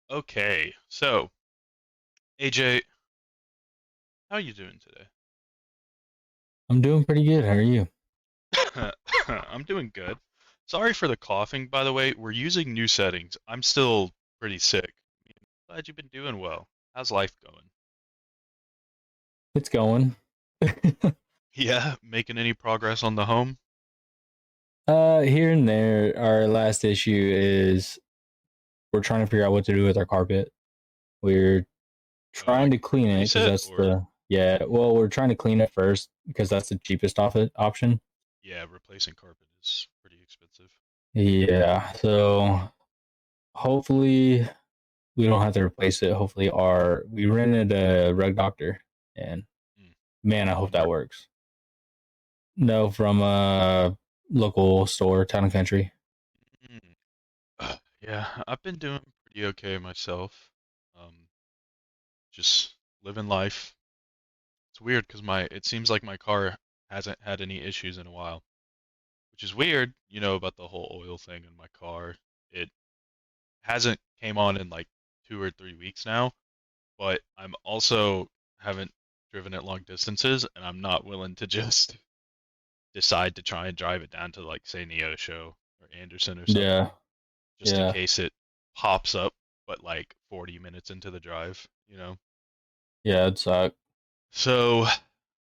Okay, so AJ, how are you doing I'm doing pretty good. How are you? today? I'm doing good. Sorry for the coughing, by the way. We're using new settings. I'm still pretty sick. Glad you've been doing well. How's life going? It's going. Yeah, making any progress on the home? Here and there, our last issue is we're trying to figure out what to do with our carpet. We're trying Like to clean it replace because it that's or the yeah. Well, we're trying to clean it first because that's the cheapest off it option. yeah, replacing carpet is pretty expensive. Yeah. So hopefully we don't have to replace it. Hopefully our we rented a rug doctor and Hmm. man, I From hope that Walmart? works. No, from a local store, Town and Country. Hmm. Yeah, I've been doing pretty okay myself. Um, just living life. It's weird because my it seems like my car hasn't had any issues in a while, which is weird, about the whole oil thing in my car. It hasn't came on in like 2 or 3 weeks now, but I'm also haven't driven it long distances, and I'm not willing to just decide to try and drive it down to like say Neosho or Anderson or something, Yeah. just in Yeah. case it pops up, but like 40 minutes into the drive. Yeah, it sucks. So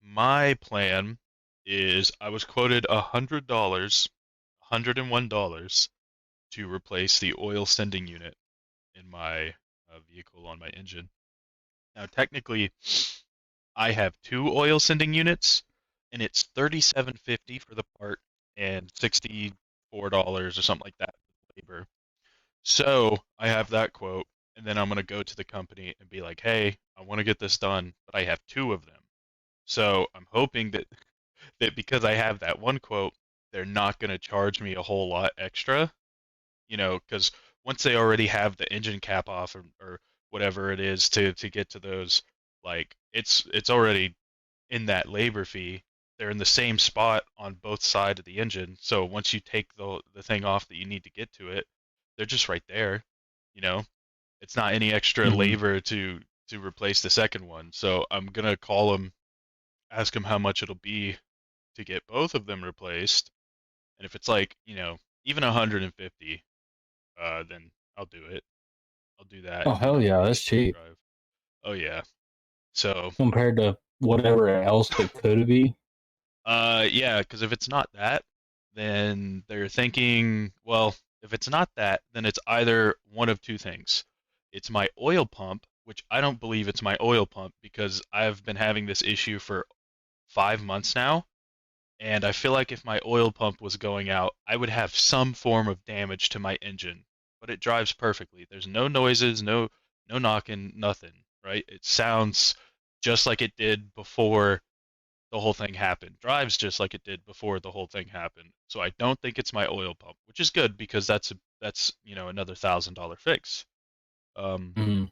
my plan is I was quoted $101 to replace the oil sending unit in my vehicle on my engine. Now, technically, I have two oil sending units, and it's 37.50 for the part and $64 or something like that for labor. So I have that quote, and then I'm gonna go to the company and be like, "Hey, I want to get this done, but I have two of them." So I'm hoping that because I have that one quote, they're not gonna charge me a whole lot extra, because once they already have the engine cap off or whatever it is to get to those, like it's already in that labor fee. They're in the same spot on both sides of the engine. So once you take the thing off that you need to get to it, they're just right there. You know, it's not any extra Hmm. labor to replace the second one. So I'm gonna call them, ask them how much it'll be to get both of them replaced. And if it's like, even 150, then I'll do it. I'll do that Oh and then hell I'll yeah, give it that's a test cheap drive. Oh yeah. So, compared to whatever else it could be. yeah, because if it's not that, then they're thinking, well, if it's not that, then it's either one of two things. It's my oil pump, which I don't believe it's my oil pump because I've been having this issue for 5 months now. And I feel like if my oil pump was going out, I would have some form of damage to my engine. But it drives perfectly. There's no noises, no knocking, nothing, right? It sounds just like it did before the whole thing happened. Drives just like it did before the whole thing happened. So I don't think it's my oil pump, which is good because that's another $1,000 fix. Um, Mm.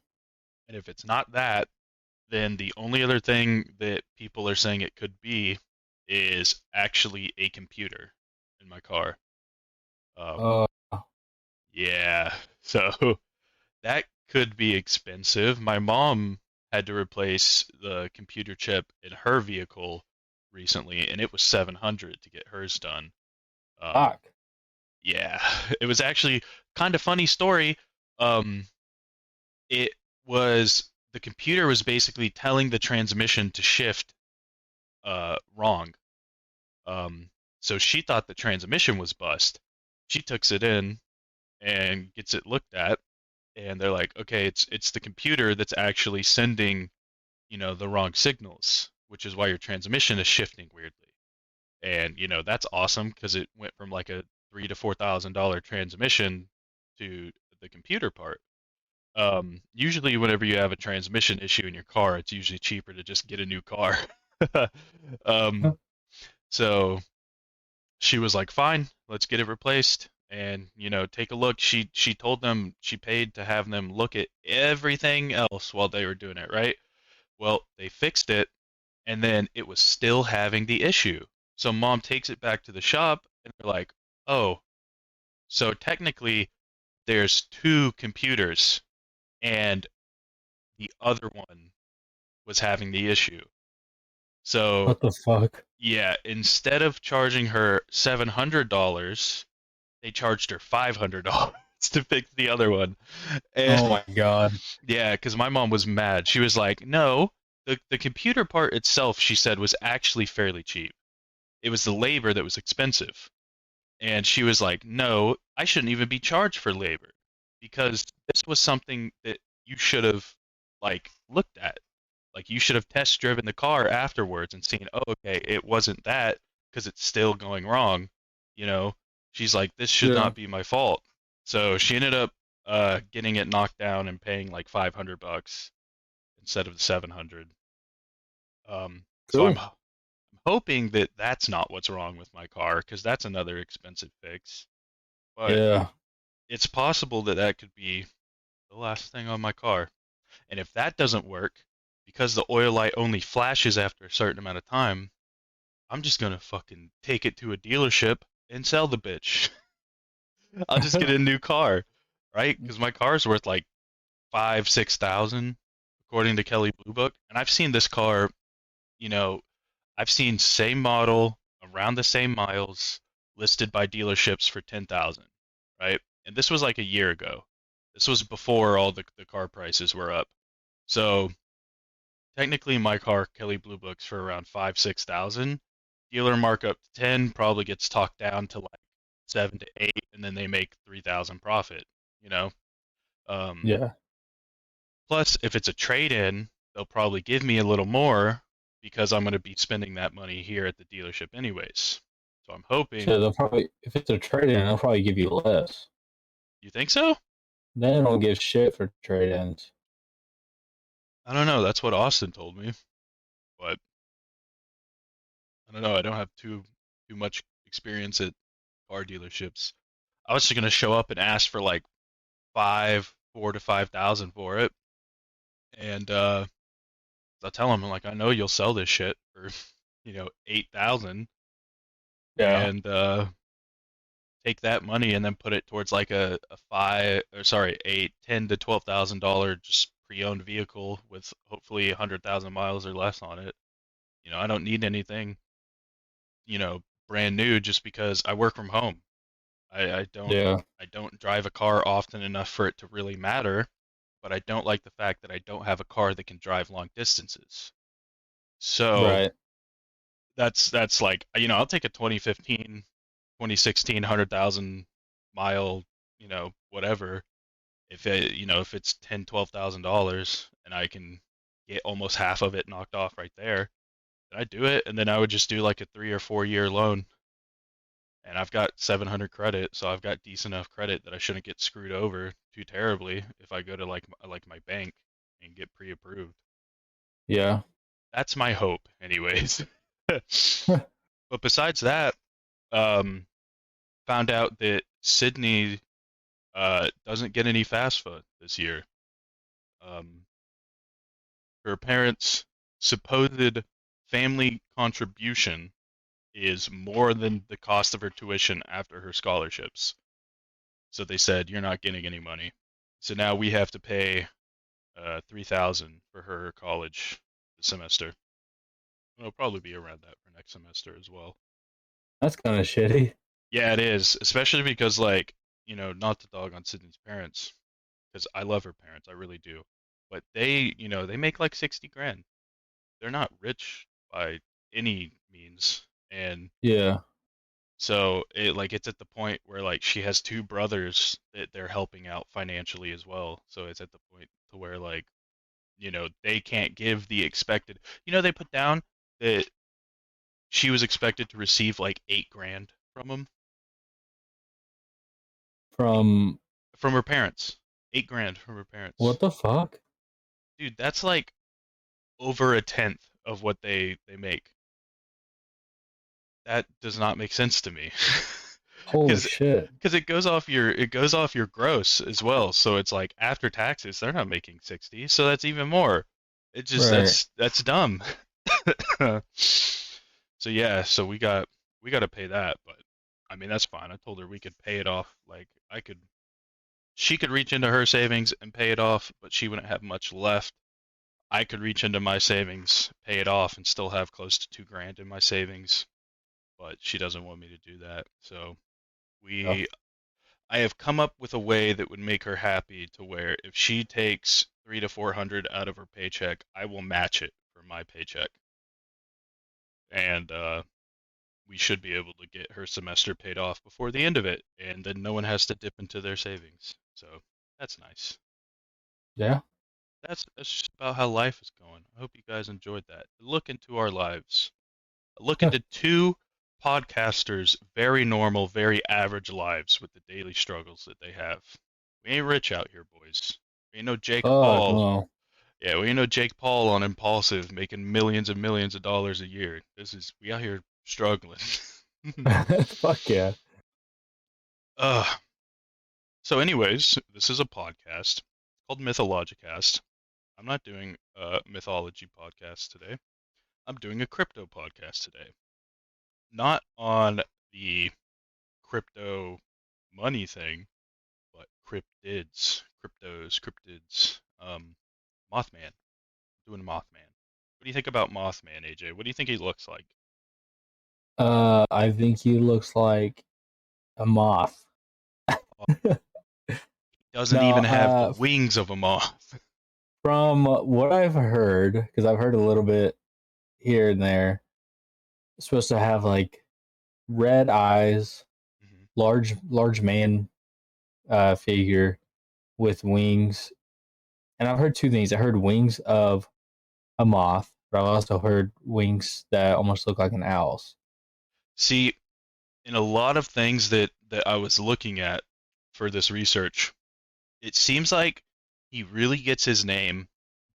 and if it's not that, then the only other thing that people are saying it could be is actually a computer in my car. Um, Uh, yeah, so that could be expensive. My mom had to replace the computer chip in her vehicle recently, and it was 700 to get hers done. Um, fuck. yeah, it was actually kind of funny story. Um, it was the computer was basically telling the transmission to shift wrong. Um, so she thought the transmission was bust. She takes it in and gets it looked at, and they're like, okay, it's the computer that's actually sending, the wrong signals, which is why your transmission is shifting weirdly. And that's awesome because it went from like a $3,000 to $4,000 transmission to the computer part. Usually, whenever you have a transmission issue in your car, it's usually cheaper to just get a new car. um, so she was like, "Fine, let's get it replaced." And take a look. She told them she paid to have them look at everything else while they were doing it, right? Well, they fixed it, and then it was still having the issue. So mom takes it back to the shop, and they're like, "Oh, so technically there's two computers. and the other one was having the issue. So What the fuck? yeah, instead of charging her $700, they charged her $500 to fix the other one. And Oh my god. yeah, because my mom was mad. She was like, "No, the computer part itself," she said, was actually fairly cheap. It was the labor that was expensive. And she was like, "No, I shouldn't even be charged for labor because this was something that you should have like looked at. Like you should have test driven the car afterwards and seen, oh, okay, it wasn't that because it's still going wrong. You know, she's like, this should Yeah. not be my fault. So she ended up getting it knocked down and paying like $500 instead of the 700. So Cool. I'm hoping that that's not what's wrong with my car because that's another expensive fix. But Yeah. it's possible that that could be the last thing on my car. And if that doesn't work, because the oil light only flashes after a certain amount of time, I'm just gonna fucking take it to a dealership and sell the bitch. I'll just get a new car, right? Because my car's worth like 5, 6 thousand, according to Kelly Blue Book. And I've seen this car, you know, I've seen same model, around the same miles, listed by dealerships for 10,000, right? And this was like a year ago. This was before all the car prices were up. So technically, my car, Kelly Blue Books, for around 5, 6 thousand. Dealer markup to 10 probably gets talked down to like 7 to 8, and then they make 3,000 profit. You know. Um, Yeah. Plus, if it's a trade-in, they'll probably give me a little more because I'm going to be spending that money here at the dealership anyways. So I'm So hoping. they'll probably, if it's a trade-in, they'll probably give you less. You think so? They don't give shit for trade-ins. I don't know. That's what Austin told me, but I don't know. I don't have too much experience at car dealerships. I was just gonna show up and ask for like 4 to 5 thousand for it, and I'll tell them like I know you'll sell this shit for 8,000, Yeah. and take that money and then put it towards like a five or sorry a $10 to $12,000 just pre-owned vehicle with hopefully 100,000 miles or less on it. I don't need anything brand new just because I work from home. I don't Yeah. I don't drive a car often enough for it to really matter, but I don't like the fact that I don't have a car that can drive long distances. So Right. that's like, I'll take a 2015, 2016 100,000 mile, whatever. If it's 10, $12,000 and I can get almost half of it knocked off right there, then I do it, and then I would just do like a 3 or 4 year loan. And I've got 700 credit, so I've got decent enough credit that I shouldn't get screwed over too terribly if I go to like my bank and get pre-approved. Yeah. That's my hope, anyways. But besides that, um, found out that Sydney doesn't get any fast food this year. Um, Her parents' supposed family contribution is more than the cost of her tuition after her scholarships. So they said, you're not getting any money. So now we have to pay 3,000 for her college this semester. It'll probably be around that for next semester as well. That's kind of shitty. Yeah, it is, especially because like, not to dog on Sydney's parents, because I love her parents, I really do. But they make like 60 grand. They're not rich by any means. And Yeah. so it's at the point where like she has two brothers that they're helping out financially as well. So it's at the point to where like, they can't give the expected. They put down that she was expected to receive like 8 grand from them, From from her parents. 8 grand from her parents. what the fuck? Dude, that's like over a tenth of what they make. That does not make sense to me. Holy Because shit. it goes off your gross as well. So it's like after taxes, they're not making 60, so that's even more. It just Right. that's dumb. So yeah, so we got to pay that, but I mean that's fine. I told her we could pay it off. Like I could she could reach into her savings and pay it off, but she wouldn't have much left. I could reach into my savings, pay it off, and still have close to 2 grand in my savings, but she doesn't want me to do that. So Yeah. we, I have come up with a way that would make her happy to where if she takes 300 to 400 out of her paycheck, I will match it for my paycheck, and we should be able to get her semester paid off before the end of it, and then no one has to dip into their savings. So that's nice. Yeah. That's just about how life is going. I hope you guys enjoyed that. Look into our lives. Look Huh. into two podcasters' very normal, very average lives with the daily struggles that they have. We ain't rich out here, boys. We ain't no Jake Fuck Paul. no. Yeah, we ain't no Jake Paul on Impulsive making millions and millions of dollars a year. We out here struggling. Fuck yeah. uh, so anyways, this is a podcast called Mythologicast. I'm not doing a mythology podcast today. I'm doing a crypto podcast today. Not on the crypto money thing, but cryptids. Mothman. Doing Mothman. What do you think about Mothman, AJ? What do you think he looks like? I think he looks like a moth. Oh, doesn't No, even have the wings of a moth. from what I've heard, because I've heard a little bit here and there, it's supposed to have like red eyes, Mhm. large man figure with wings. And I've heard two things. I heard wings of a moth, but I've also heard wings that almost look like an owl's. See, in a lot of things that I was looking at for this research, it seems like he really gets his name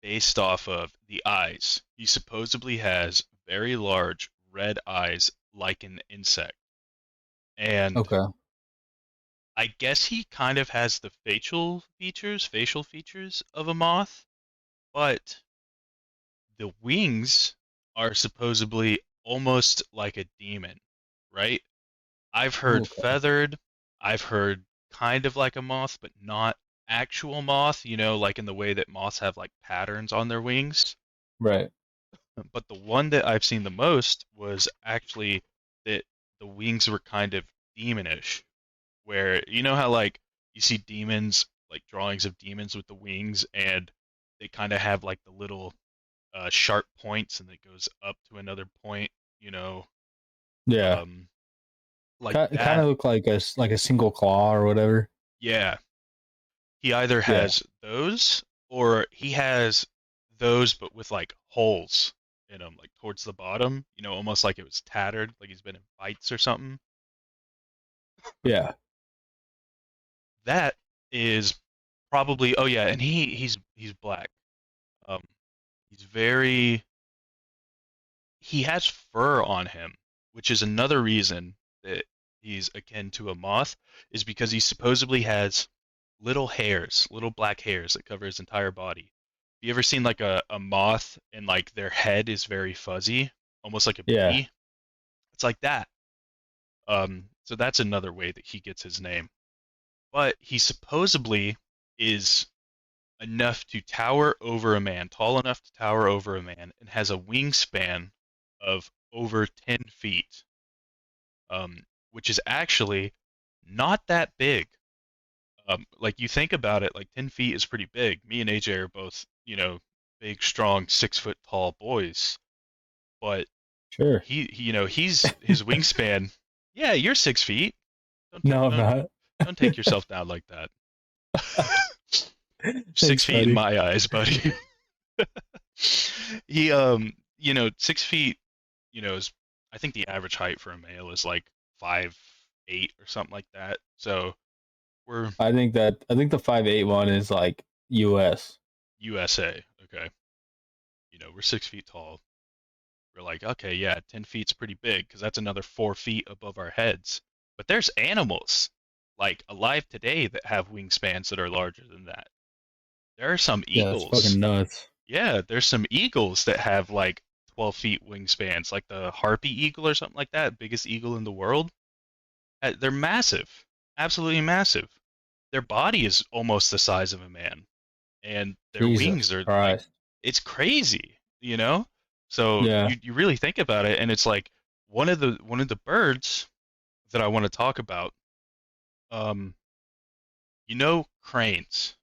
based off of the eyes. He supposedly has very large red eyes like an insect. And Okay. I guess he kind of has the facial features of a moth, but the wings are supposedly almost like a demon, right? I've heard Okay. feathered, I've heard kind of like a moth, but not actual moth, like in the way that moths have like patterns on their wings. Right. But the one that I've seen the most was actually that the wings were kind of demonish, where you know how like you see demons, like drawings of demons with the wings, and they kind of have like the little sharp points, and it goes up to another point, Yeah. um, like Kind that. of look like a single claw or whatever. Yeah, he either Yeah. has those or he has those, but with like holes in them, like towards the bottom, almost like it was tattered, like he's been in bites or something. Yeah. That is probably, oh yeah, and he's black. Um, he's very he has fur on him, which is another reason that he's akin to a moth, is because he supposedly has little hairs, little black hairs that cover his entire body. Have you ever seen like a moth and like their head is very fuzzy, almost like a Yeah. bee? It's like that. So that's another way that he gets his name. But he supposedly is enough to tower over a man, tall enough to tower over a man, and has a wingspan of over 10 feet, which is actually not that big. Like you think about it, like 10 feet is pretty big. Me and AJ are both, big, strong, 6 foot tall boys, but Sure. he's his wingspan. Yeah, you're 6 feet. Don't t- No, I'm don't not. don't take yourself down like that. six Thanks, feet in buddy. my eyes, buddy. He 6 feet, is I think the average height for a male is like 5'8" or something like that. So we're I think the 5'8" one is like US. USA. Okay. We're 6 feet tall. We're like, okay, yeah, 10 feet's pretty big because that's another 4 feet above our heads. But there's animals like alive today that have wingspans that are larger than that. There are some Yeah, that's eagles. fucking nuts. Yeah, there's some eagles that have like 12 feet wingspans, like the harpy eagle or something like that, biggest eagle in the world. They're massive, absolutely massive. their body is almost the size of a man, and their Jesus wings are like, Christ. it's crazy, you know? So Yeah. you really think about it, and it's like one of the birds that I want to talk about. Um, cranes,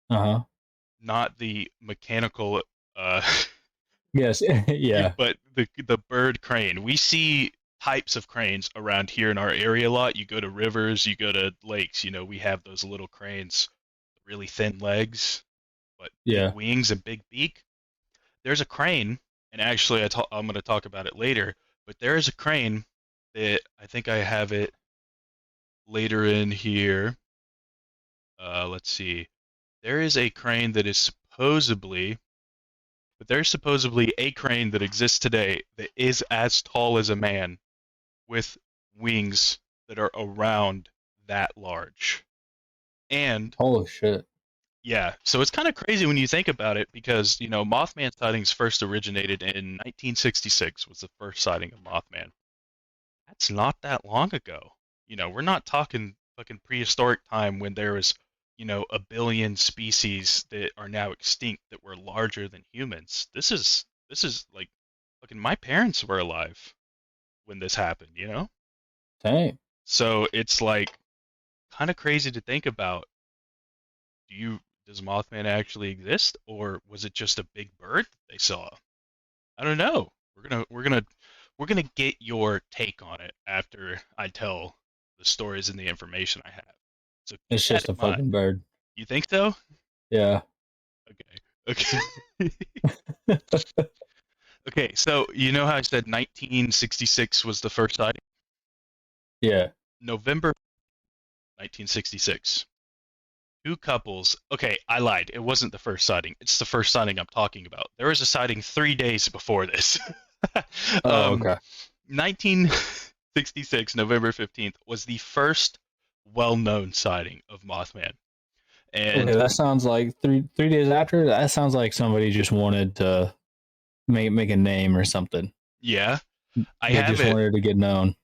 Uh-huh. not the mechanical, uh, Yes. Yeah. but the bird crane. We see types of cranes around here in our area a lot. You go to rivers, you go to lakes, we have those little cranes, really thin legs, but big Yeah. wings and big beak. There's a crane, and actually I'm going to talk about it later, but there is a crane that I think I have it later in here. Let's see. There is a crane that is there's supposedly a crane that exists today that is as tall as a man with wings that are around that large. And Holy shit. yeah, so it's kind of crazy when you think about it because, Mothman sightings first originated in 1966 was the first sighting of Mothman. That's not that long ago. We're not talking fucking prehistoric time when there was, a billion species that are now extinct that were larger than humans. This is like fucking my parents were alive when this happened. Dang. So it's like kind of crazy to think about. Does Mothman actually exist, or was it just a big bird that they saw? I don't know. We're gonna get your take on it after I tell the stories and the information I have. So keep It's that just in a mind. fucking bird. You think so? Yeah. Okay. Okay. Okay. So you know how I said 1966 was the first sighting? Yeah. November 1966. Two couples. Okay, I lied. It wasn't the first sighting. It's the first sighting I'm talking about. There was a sighting 3 days before this. Oh, um, okay. 1966, November 15th, was the first well-known sighting of Mothman. Okay, And that sounds like three days after. That sounds like somebody just wanted to make a name or something. yeah, I They have just it. wanted to get known.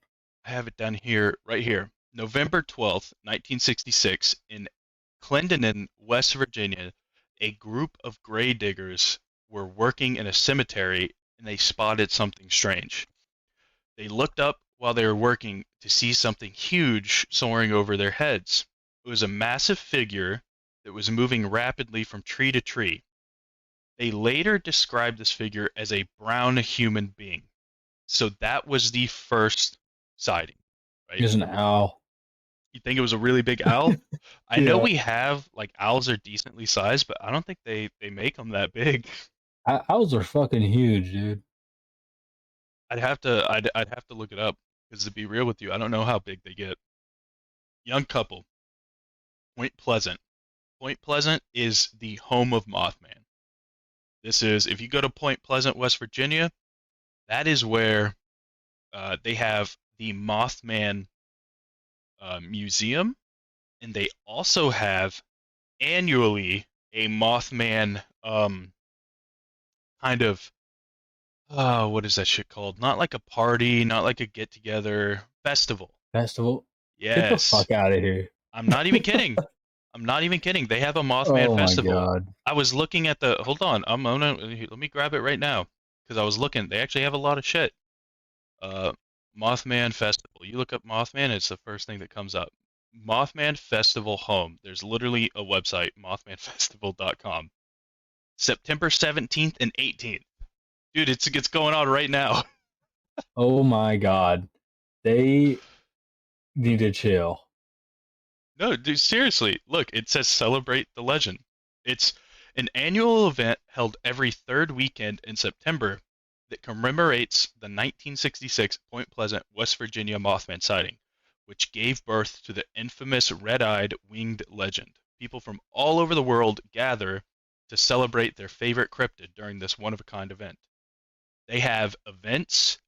I have it down here, right here. November 12th, 1966, in Clendenin, West Virginia, a group of grave diggers were working in a cemetery and they spotted something strange. They looked up while they were working to see something huge soaring over their heads. It was a massive figure that was moving rapidly from tree to tree. They later described this figure as a brown human being. So that was the first sighting, right? Just an owl. You think it was a really big owl? I know Yeah. we have like owls are decently sized, but I don't think they make them that big. Owls are fucking huge, dude. I'd have to look it up because to be real with you, I don't know how big they get. Young couple, Point Pleasant. Point Pleasant is the home of Mothman. This is if you go to Point Pleasant, West Virginia, that is where they have the Mothman Museum, and they also have annually a Mothman kind of what is that shit called? Not like a party, not like a get together, festival. Festival. Get the Yes. fuck out of here. I'm not even kidding. I'm not even kidding. They have a Mothman Oh my Festival. god. I was looking at the hold on, I'm gonna let me grab it right now because I was looking. They actually have a lot of shit. Uh Mothman Festival. You look up Mothman, it's the first thing that comes up. Mothman Festival Home. There's literally a website, mothmanfestival.com. September 17th and 18th. Dude, it's going on right now. Oh my god. They need to chill. No, dude, seriously. Look, it says celebrate the legend. It's an annual event held every third weekend in September that commemorates the 1966 Point Pleasant, West Virginia Mothman sighting, which gave birth to the infamous red-eyed winged legend. People from all over the world gather to celebrate their favorite cryptid during this one-of-a-kind event. They have events,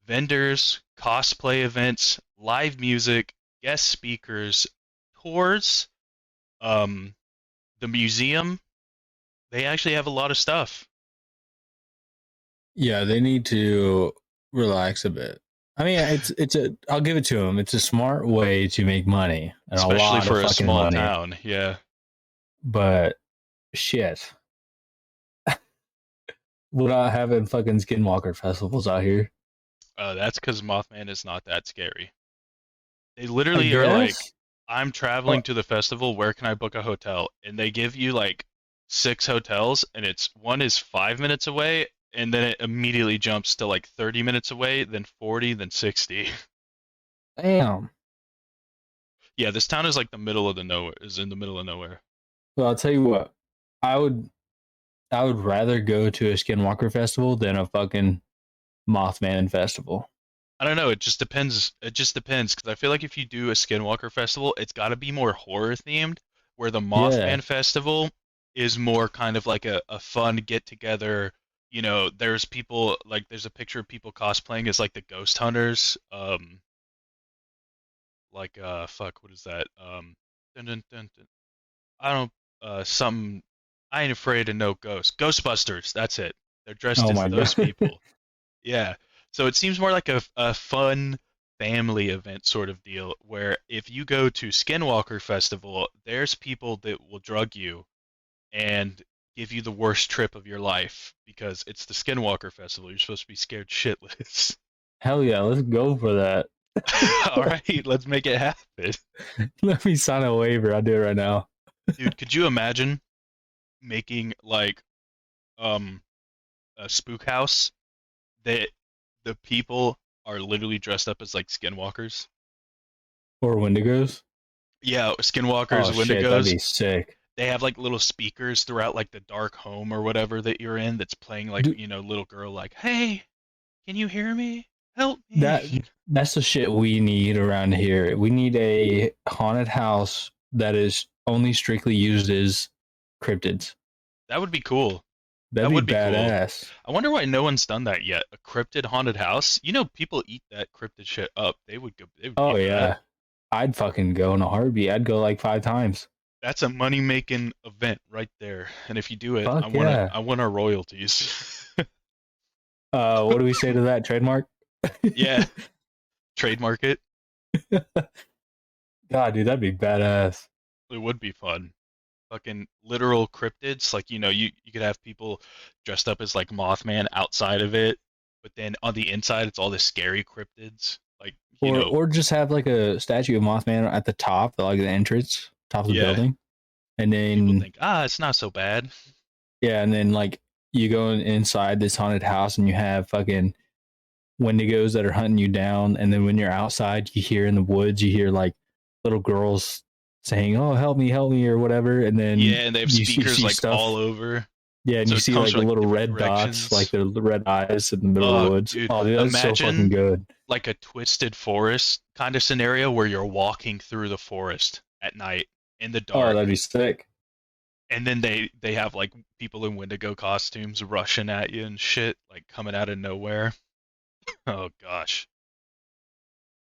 vendors, cosplay events, live music, guest speakers, tours, um, the museum. They actually have a lot of stuff. Yeah, they need to relax a bit. I mean, it's a. I'll give it to him. It's a smart way to make money and a especially lot of for a fucking small money. town. Yeah. But shit, we're not having fucking skinwalker festivals out here. That's because Mothman is not that scary. They I literally are like, guess. I'm Uh, traveling to the festival. Where can I book a hotel? And they give you like six hotels, and it's one is 5 minutes away, and then it immediately jumps to like 30 minutes away, then 40, then 60. damn. Yeah, this town is like the middle of the nowhere. Is in the middle of nowhere. Well, I'll tell you what. I would. I would rather go to a skinwalker festival than a fucking Mothman festival. I don't know. It just depends. It just depends because I feel like if you do a Skinwalker festival, it's got to be more horror themed. Where the Yeah. Mothman festival is more kind of like a fun get together. There's people like there's a picture of people cosplaying as like the ghost hunters. Like fuck, what is that? Dun, dun, dun, dun. I don't some. I ain't afraid of no ghosts. Ghostbusters. That's it. They're dressed Oh as my those god. people. Yeah. So it seems more like a fun family event sort of deal where if you go to Skinwalker Festival, there's people that will drug you and give you the worst trip of your life because it's the Skinwalker Festival. You're supposed to be scared shitless. Hell yeah, let's go for that. All right, let's make it happen. Let me sign a waiver. I'll do it right now. Dude, could you imagine making like um a spook house that the people are literally dressed up as like skinwalkers? Or Wendigos. Yeah, skinwalkers, Oh shit, that'd wendigos. be sick. They have like little speakers throughout like the dark home or whatever that you're in that's playing like, Dude, little girl like, "Hey, can you hear me? Help me." that that's the shit we need around here. We need a haunted house that is only strictly used as cryptids. That would be cool. That'd That be would be cool. badass. I wonder why no one's done that yet. A cryptid haunted house? People eat that cryptid shit up. They would pay Oh for that. yeah. I'd fucking go in a heartbeat. I'd go like 5 times. That's a money-making event right there. And if you do it, Fuck yeah. I want our royalties. What do we say to that? Trademark? Yeah, trademark it. God, dude, that'd be badass. It would be fun. Fucking literal cryptids. Like, you could have people dressed up as like Mothman outside of it, but then on the inside it's all the scary cryptids. Like, Or just have like a statue of Mothman at the top, like the entrance, top of the yeah, building. And people then think, it's not so bad. yeah, and then like you go inside this haunted house and you have fucking wendigos that are hunting you down, and then when you're outside, you hear in the woods, you hear like little girls saying, "Oh, help me," or whatever, and then Yeah, and they have you speakers see like all stuff. over. Yeah, and So you it see comes like from like little different red dots, like directions. the red eyes in the middle of the Oh, woods. dude, Oh, dude, that's so fucking imagine good. like a twisted forest kind of scenario where you're walking through the forest at night in the Oh, dark, that'd be sick. and then they have like people in Wendigo costumes rushing at you and shit, like coming out of nowhere. Oh gosh,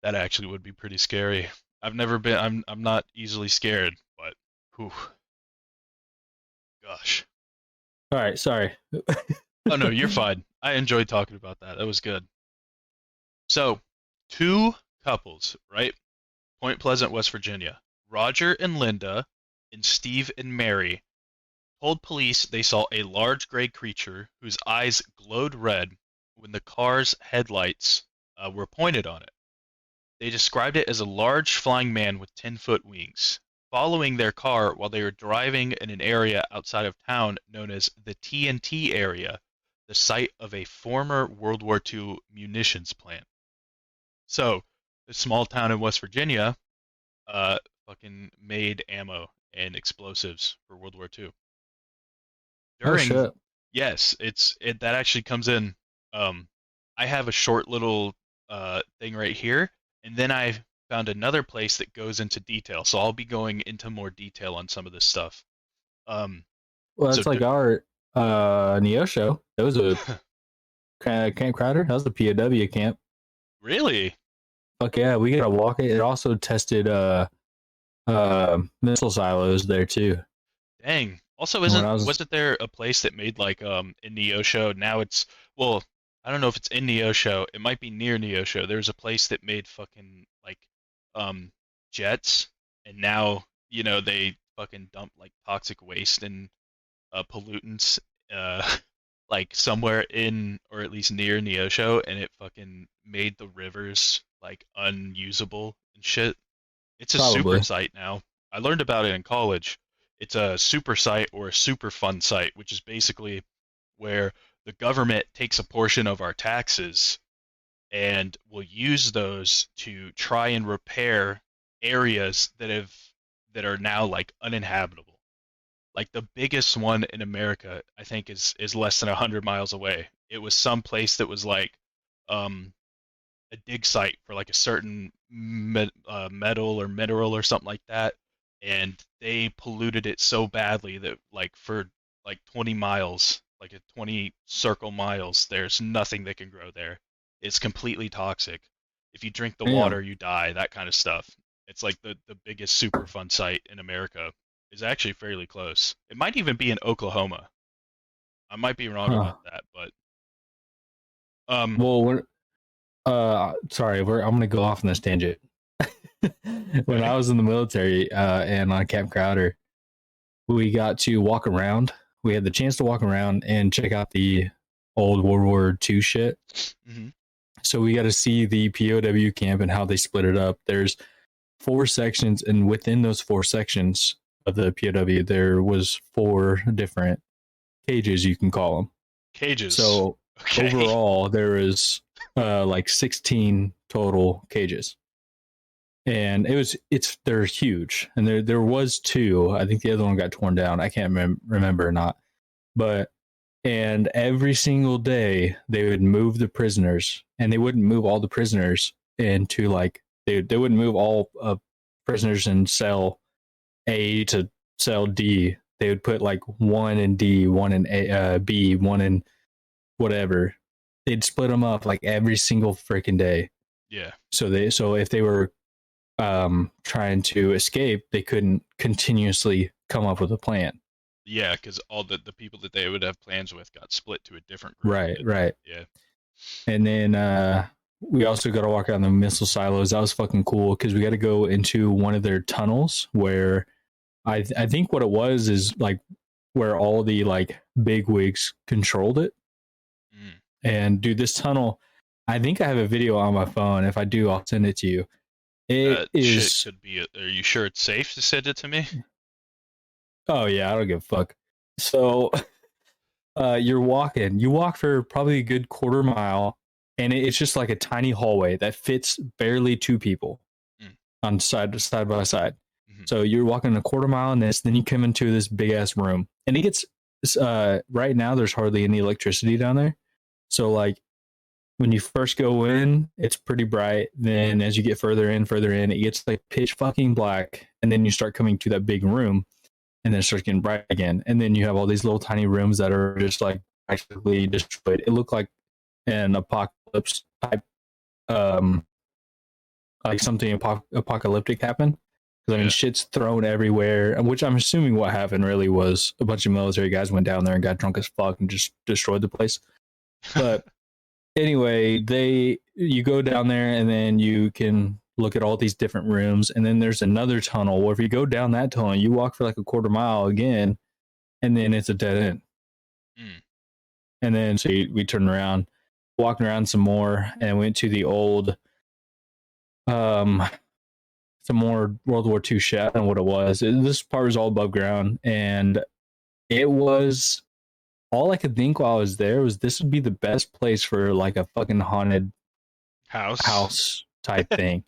that actually would be pretty scary. I've never been. I'm not easily scared, but whew, gosh. All right, sorry. Oh no, you're fine. I enjoyed talking about that. That was good. So, two couples, right? Point Pleasant, West Virginia. Roger and Linda and Steve and Mary told police they saw a large gray creature whose eyes glowed red when the car's headlights were pointed on it. They described it as a large flying man with 10-foot wings, following their car while they were driving in an area outside of town known as the TNT area, the site of a former World War II munitions plant. So, this small town in West Virginia uh, fucking made ammo and explosives for World War II. Oh During, shit. yes, that actually comes in. Um, I have a short little thing right here, and then I found another place that goes into detail. So I'll be going into more detail on some of this stuff. Um, Well, so that's like our Neo show. That was a Camp Crowder. That was a POW camp. really, Fuck yeah, we gotta walk it. It also tested missile silos there too. dang. Also, And when isn't I was wasn't there a place that made like in Neosho? Now it's well, I don't know if it's in Neosho. It might be near Neosho. There's a place that made fucking like um jets, and now they fucking dump like toxic waste and pollutants uh like somewhere in or at least near Neosho, and it fucking made the rivers like unusable and shit. It's a super Probably. site now. I learned about it in college. It's a super site or a super fund site, which is basically where the government takes a portion of our taxes and will use those to try and repair areas that are now like uninhabitable. Like the biggest one in America, I think is less than 100 miles away. It was some place that was like um a dig site for like a certain metal or mineral or something like that, and they polluted it so badly that like for like 20 miles, like a 20 circle miles, there's nothing that can grow there. It's completely toxic. If you drink the Damn. water, you die. That kind of stuff. It's like the biggest Superfund site in America is actually fairly close. It might even be in Oklahoma. I might be wrong Huh. about that, but um, Well, sorry, I'm gonna go off on this tangent. When I okay, was in the military, and on Camp Crowder, we got to walk around. We had the chance to walk around and check out the old World War II shit. hmm, So we got to see the POW camp and how they split it up. There's 4 sections, and within those 4 sections of the POW, there was 4 different cages, you can call them. cages. So Okay. overall, there is like 16 total cages, and they're huge. And there was two. I think the other one got torn down. I can't remember or not, but and every single day they would move the prisoners, and they wouldn't move all the prisoners into like they wouldn't move all prisoners in cell A to cell D. They would put like one in D, one in B, one in whatever. They'd split them up like every single freaking day. Yeah. So if they were trying to escape, they couldn't continuously come up with a plan. Yeah, because all the people that they would have plans with got split to a different group. Right, right. Yeah. And then we also got to walk around the missile silos. That was fucking cool because we got to go into one of their tunnels where I think what it was is like where all the like big wigs controlled it. Mm. And dude, this tunnel, I think I have a video on my phone. If I do, I'll send it to you. It That shit is, could be. Are you sure it's safe to send it to me? oh yeah, I don't give a fuck. So you walk for probably a good quarter mile, and it's just like a tiny hallway that fits barely 2 people Mm. on side by side. Hmm. So you're walking a quarter mile in this, then you come into this big ass room, and it gets right now there's hardly any electricity down there. So like when you first go in, it's pretty bright. Then as you get further in, it gets like pitch fucking black, and then you start coming to that big room, and then it starts getting bright again. And then you have all these little tiny rooms that are just like practically destroyed. It looked like an apocalypse type, um, like something apocalyptic happened. Because I mean, Yeah. shit's thrown everywhere. Which I'm assuming what happened really was a bunch of military guys went down there and got drunk as fuck and just destroyed the place. But anyway, you go down there and then you can look at all these different rooms, and then there's another tunnel where if you go down that tunnel, you walk for like a quarter mile again, and then it's a dead end. Mm. And then we turned around, walked around some more, and went to the old, um, some more World War II shit. I don't know what it was. This part was all above ground, and it was all I could think while I was there was this would be the best place for like a fucking haunted House. house type thing.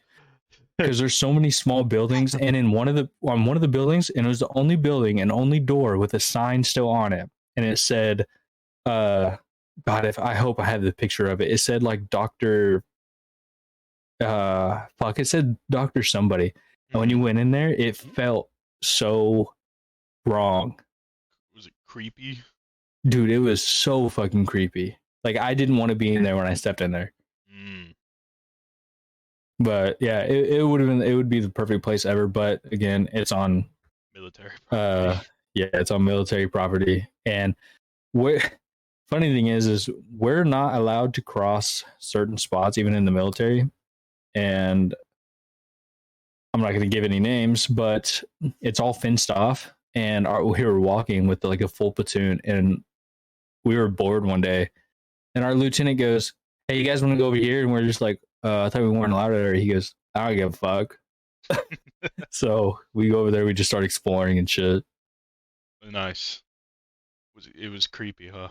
Because there's so many small buildings, and in one of the buildings, and it was the only building and only door with a sign still on it, and it said, God, if I hope I have the picture of it. It said like Doctor, fuck, it said Doctor somebody, and when you Hmm. went in there, it felt so wrong, Was it creepy? dude. It was so fucking creepy. Like I didn't want to be in there when I stepped in there. Mm. But yeah, it would be the perfect place ever. But again, it's on Military property. uh yeah, it's on military property. And where funny thing is we're not allowed to cross certain spots, even in the military. And I'm not going to give any names, but it's all fenced off. And we were walking with like a full platoon, and we were bored one day, and our lieutenant goes, "Hey, you guys want to go over here?" And we're just like, "I thought we weren't allowed there." He goes, "I don't give a fuck." So we go over there. We just start exploring and shit. Nice. It was creepy, huh?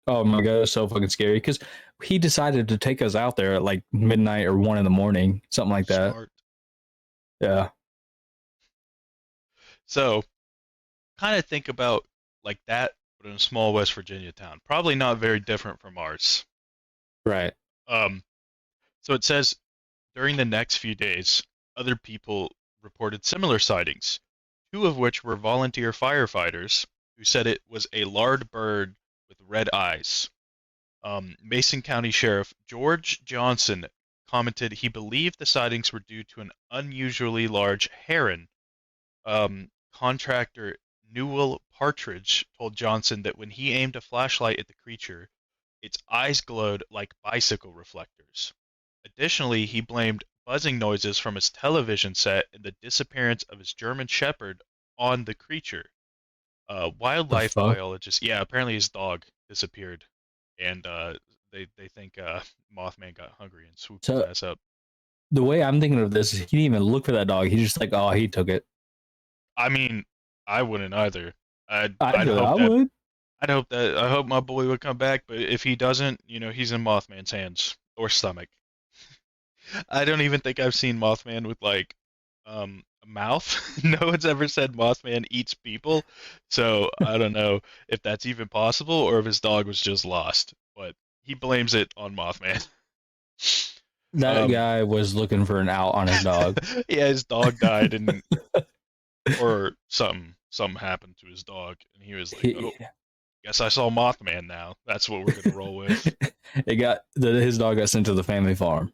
Oh my god, it was so fucking scary because he decided to take us out there at like midnight or 1 in the morning, something like that. Smart. Yeah, So, kind of think about like that, but in a small West Virginia town. Probably not very different from ours. right. Um, so it says during the next few days, other people reported similar sightings, two of which were volunteer firefighters who said it was a large bird with red eyes. Mason County Sheriff George Johnson commented he believed the sightings were due to an unusually large heron. Contractor Newell Partridge told Johnson that when he aimed a flashlight at the creature, its eyes glowed like bicycle reflectors. Additionally, he blamed buzzing noises from his television set and the disappearance of his German Shepherd on the creature. The Wildlife fuck. biologist, yeah, apparently his dog disappeared, and they think Mothman got hungry and swooped his So ass up. the way I'm thinking of this is he didn't even look for that dog. He's just like, oh, he took it. I mean, I wouldn't either. I'd I I'd do. hope I that would. I hope my boy would come back, but if he doesn't, he's in Mothman's hands or stomach. I don't even think I've seen Mothman with like a mouth. No one's ever said Mothman eats people, so I don't know if that's even possible or if his dog was just lost. But he blames it on Mothman. That Um, guy was looking for an out on his dog. yeah, his dog died and or something happened to his dog, and he was like, "Oh, He, guess I saw Mothman now. That's what we're gonna roll with." his dog got sent to the family farm.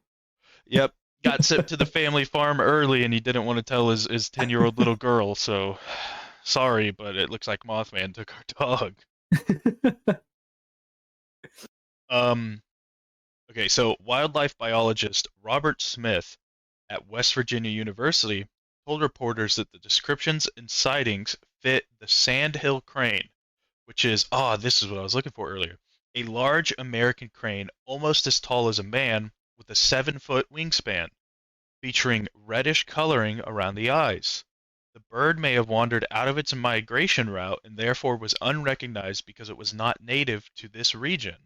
Yep, got sent to the family farm early, and he didn't want to tell his 10-year-old little girl. So sorry, but it looks like Mothman took our dog. Um, okay, so wildlife biologist Robert Smith at West Virginia University told reporters that the descriptions and sightings fit the sandhill crane, which is, this is what I was looking for earlier. A large American crane almost as tall as a man with a 7-foot wingspan, featuring reddish coloring around the eyes. The bird may have wandered out of its migration route and therefore was unrecognized because it was not native to this region.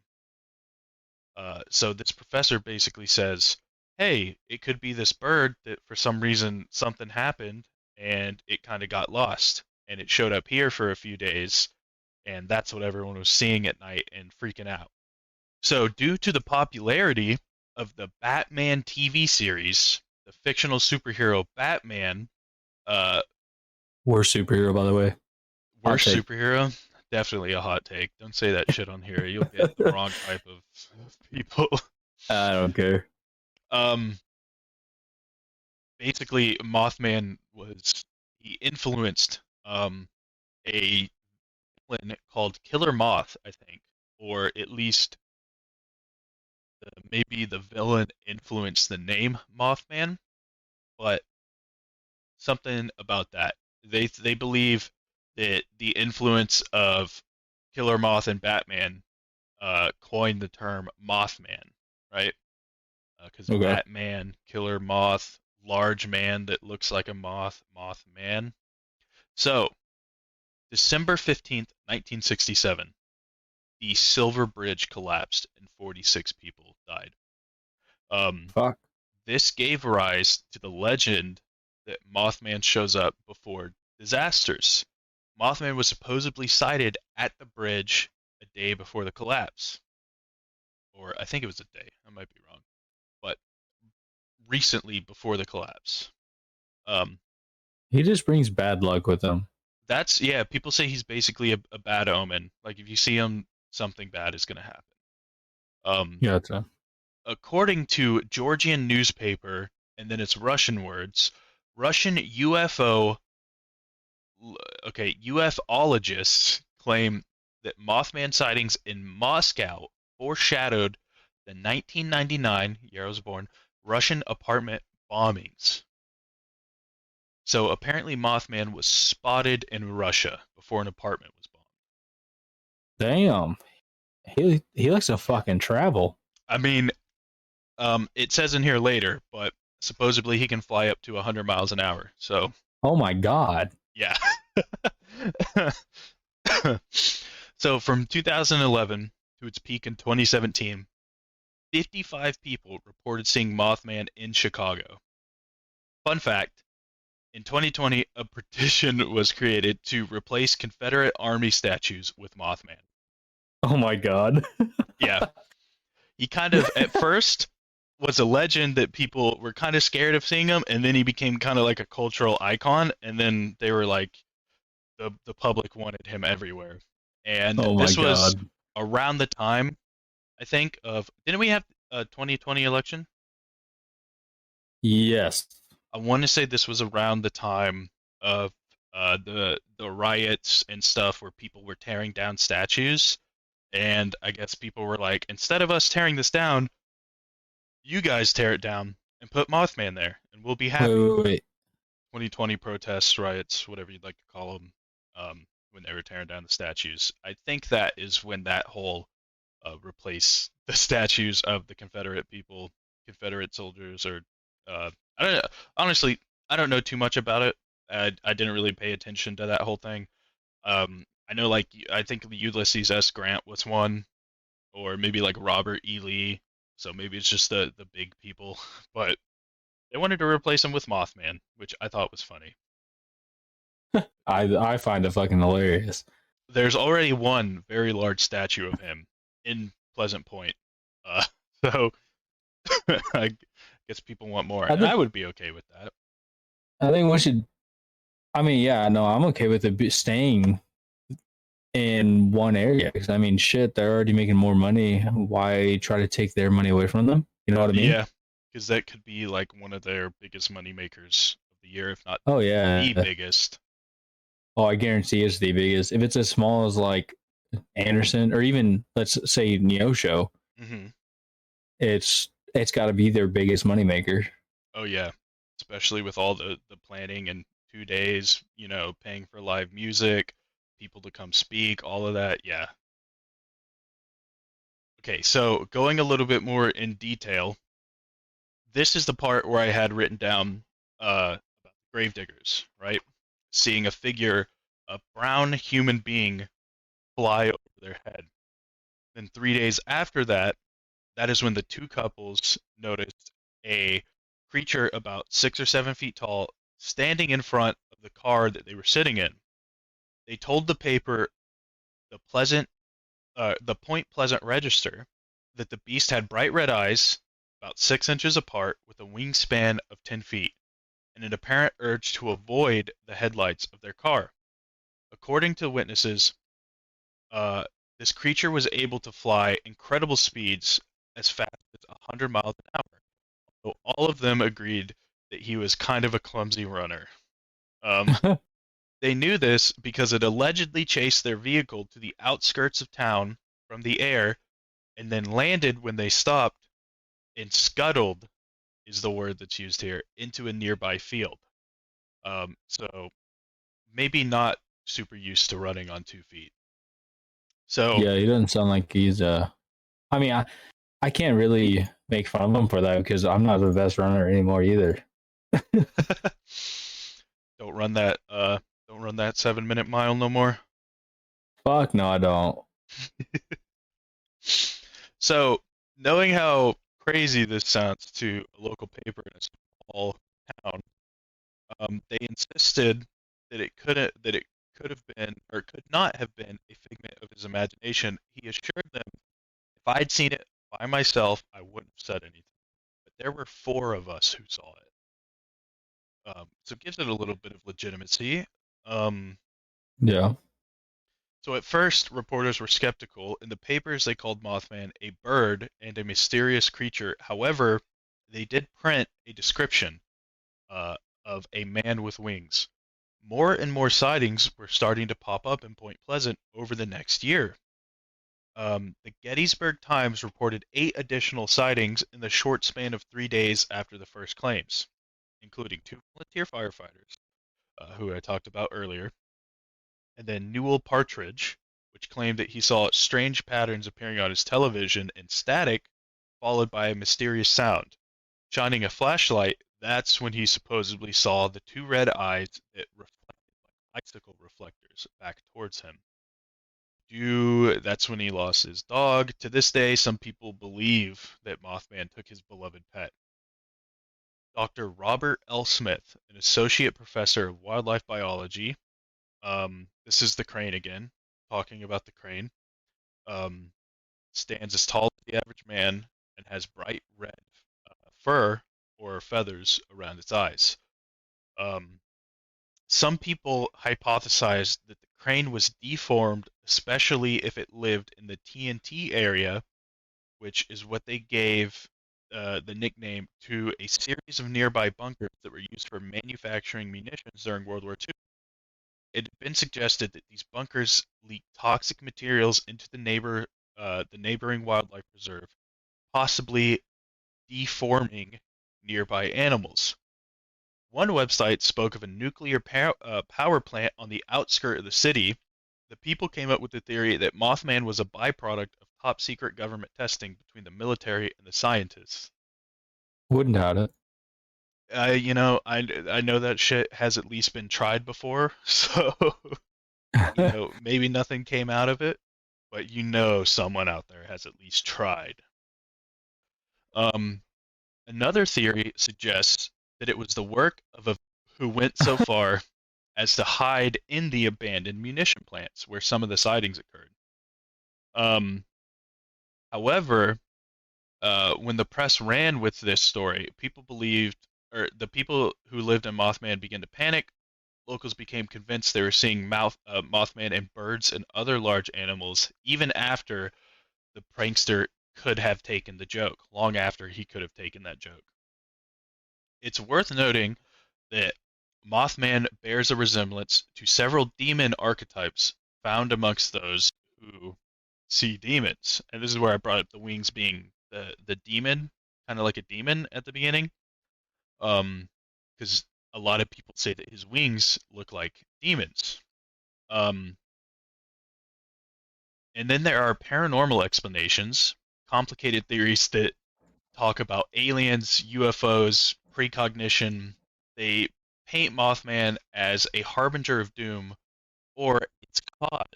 So this professor basically says, hey, it could be this bird that for some reason something happened and it kind of got lost and it showed up here for a few days and that's what everyone was seeing at night and freaking out. So due to the popularity of the Batman TV series, the fictional superhero Batman, uh, Worst superhero, by the way. Hot worst take. superhero, definitely a hot take. Don't say that shit on here. You'll get the wrong type of people. I don't care. um, Basically, Mothman was he influenced a villain called Killer Moth, I think, or at least maybe the villain influenced the name Mothman, but something about that. They believe that the influence of Killer Moth and Batman coined the term Mothman, right? Because Okay. Batman, Killer Moth, large man that looks like a moth, Mothman. So, December 15th, 1967, the Silver Bridge collapsed and 46 people died. Um, Fuck. this gave rise to the legend that Mothman shows up before disasters. Mothman was supposedly sighted at the bridge a day before the collapse. Or I think it was a day. I might be wrong. But recently before the collapse. Um, He just brings bad luck with him. yeah, people say he's basically a bad omen. Like if you see him, something bad is going to happen. Um, Gotcha. according to Georgian newspaper, and then it's Russian words, Russian UFO, okay, UFOlogists claim that Mothman sightings in Moscow foreshadowed the 1999 year I was born Russian apartment bombings. So apparently, Mothman was spotted in Russia before an apartment was bombed. Damn. He likes to fucking travel. I mean, it says in here later, but supposedly he can fly up to 100 miles an hour. So, Oh my god. yeah. So from 2011 to its peak in 2017, 55 people reported seeing Mothman in Chicago. Fun fact, in 2020, a petition was created to replace Confederate Army statues with Mothman. Oh my god. Yeah, he kind of, at first, was a legend that people were kind of scared of seeing him, and then he became kind of like a cultural icon, and then they were like, the public wanted him everywhere. And Oh my this was god. around the time, I think, of, didn't we have a 2020 election? Yes. I want to say this was around the time of the riots and stuff where people were tearing down statues, and I guess people were like, instead of us tearing this down, you guys tear it down and put Mothman there, and we'll be Wait, happy. wait, wait. 2020 protests, riots, whatever you'd like to call them, when they were tearing down the statues. I think that is when that whole replace the statues of the Confederate people, Confederate soldiers, or I don't know. Honestly, I don't know too much about it. I didn't really pay attention to that whole thing. I know, like, I think Ulysses S. Grant was one, or maybe like Robert E. Lee. So maybe it's just the big people, but they wanted to replace him with Mothman, which I thought was funny. I find it fucking hilarious. There's already one very large statue of him in Pleasant Point, uh, so I guess people want more, I and I think would be okay with that. I think we should. I mean, yeah, no, I'm okay with it staying in one area because I mean, shit, they're already making more money. Why try to take their money away from them? You know what I mean? Yeah, because that could be like one of their biggest money makers of the year, if not Oh the yeah. biggest. Oh, I guarantee it's the biggest. If it's as small as like Anderson or even let's say Neosho, Hmm. it's got to be their biggest moneymaker. Oh yeah, especially with all the planning and 2 days, paying for live music, people to come speak, all of that. Yeah. Okay, so going a little bit more in detail, this is the part where I had written down about gravediggers, right? Seeing a figure, a brown human being, fly over their head. Then 3 days after that, that is when the two couples noticed a creature about 6 or 7 feet tall standing in front of the car that they were sitting in. They told the paper, the Point Pleasant Register, that the beast had bright red eyes, about 6 inches apart, with a wingspan of 10 feet, and an apparent urge to avoid the headlights of their car. According to witnesses, uh, this creature was able to fly incredible speeds as fast as 100 miles an hour. So all of them agreed that he was kind of a clumsy runner. Um, they knew this because it allegedly chased their vehicle to the outskirts of town from the air and then landed when they stopped and scuttled, is the word that's used here, into a nearby field. So maybe not super used to running on 2 feet. So Yeah, he doesn't sound like he's I mean, I can't really make fun of him for that because I'm not the best runner anymore either. don't run that don't run that 7 minute mile no more. Fuck no, I don't. So knowing how crazy this sounds to a local paper in a small town, they insisted that it could have been or could not have been a figment of his imagination. He assured them if I'd seen it by myself, I wouldn't have said anything. But there were four of us who saw it. So it gives it a little bit of legitimacy. Um, Yeah. so at first, reporters were skeptical. In the papers, they called Mothman a bird and a mysterious creature. However, they did print a description uh, of a man with wings. More and more sightings were starting to pop up in Point Pleasant over the next year. The Gettysburg Times reported 8 additional sightings in the short span of 3 days after the first claims, including 2 volunteer firefighters, who I talked about earlier, and then Newell Partridge, which claimed that he saw strange patterns appearing on his television and static, followed by a mysterious sound. Shining a flashlight, that's when he supposedly saw the 2 red eyes that reflected like icicle reflectors back towards him. That's when he lost his dog. To this day, some people believe that Mothman took his beloved pet. Dr. Robert L. Smith, an associate professor of wildlife biology, this is the crane again, talking about the crane, um, stands as tall as the average man and has bright red fur or feathers around its eyes. Um, some people hypothesize that the crane was deformed, especially if it lived in the TNT area, which is what they gave the nickname to a series of nearby bunkers that were used for manufacturing munitions during World War II. It had been suggested that these bunkers leaked toxic materials into the neighboring wildlife preserve, possibly deforming nearby animals. One website spoke of a nuclear power plant on the outskirt of the city. The people came up with the theory that Mothman was a byproduct of top secret government testing between the military and the scientists. Wouldn't doubt it. I know that shit has at least been tried before, so maybe nothing came out of it, but someone out there has at least tried. Um, Another theory suggests that it was the work of a who went so far as to hide in the abandoned munition plants where some of the sightings occurred. Um, However, when the press ran with this story, the people who lived in Mothman began to panic. Locals became convinced they were seeing Mothman and birds and other large animals, even after the prankster could have taken the joke, long after he could have taken that joke. It's worth noting that Mothman bears a resemblance to several demon archetypes found amongst those who see demons. And this is where I brought up the wings being the demon, kind of like a demon at the beginning. Because a lot of people say that his wings look like demons. Um, and then there are paranormal explanations, complicated theories that talk about aliens, UFOs, precognition. They paint Mothman as a harbinger of doom or its cause.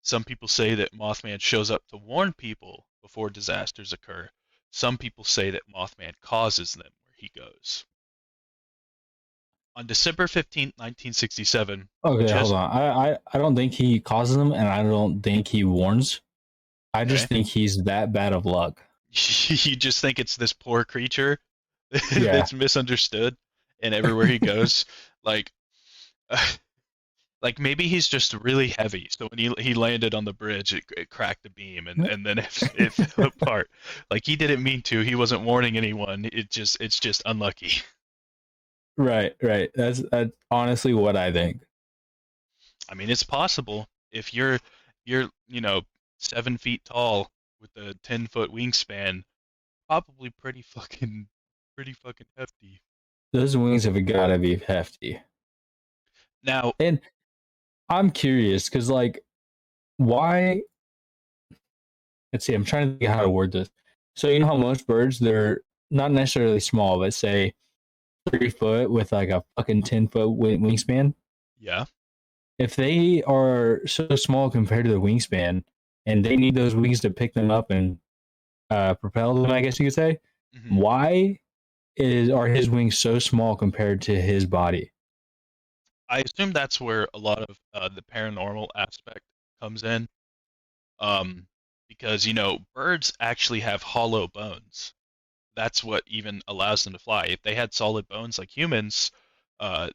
Some people say that Mothman shows up to warn people before disasters occur. Some people say that Mothman causes them where he goes. On December 15th, 1967, Okay, hold just on. I don't think he causes them, and I don't think he warns. I just okay. think he's that bad of luck. You just think it's this poor creature Yeah. that's misunderstood, and everywhere he goes, like like maybe he's just really heavy. So when he landed on the bridge, it cracked the beam, and then it fell apart. Like he didn't mean to. He wasn't warning anyone. It's just unlucky. Right, right. That's honestly what I think. I mean, it's possible if you're 7 feet tall with a 10-foot wingspan, probably pretty fucking hefty. Those wings have gotta be hefty. Now, And I'm curious because, like, why? Let's see. I'm trying to think how to word this. So you know how most birds they're not necessarily small, but say 3 foot with like a fucking 10 foot wingspan. yeah. If they are so small compared to the wingspan, and they need those wings to pick them up and propel them, I guess you could say. hmm Why are his wings so small compared to his body? I assume that's where a lot of the paranormal aspect comes in. Um, because birds actually have hollow bones. That's what even allows them to fly. If they had solid bones like humans,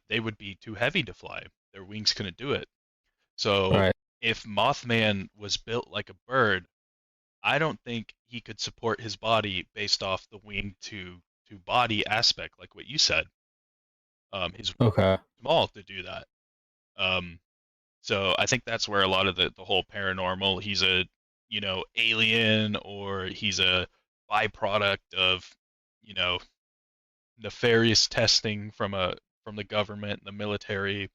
they would be too heavy to fly. Their wings couldn't do it. So Right. if Mothman was built like a bird, I don't think he could support his body based off the wing to body aspect, like what you said. His wings Okay. are small to do that. Um, so I think that's where a lot of the whole paranormal, he's a, alien, or he's a byproduct of, you know, nefarious testing from the government, the military,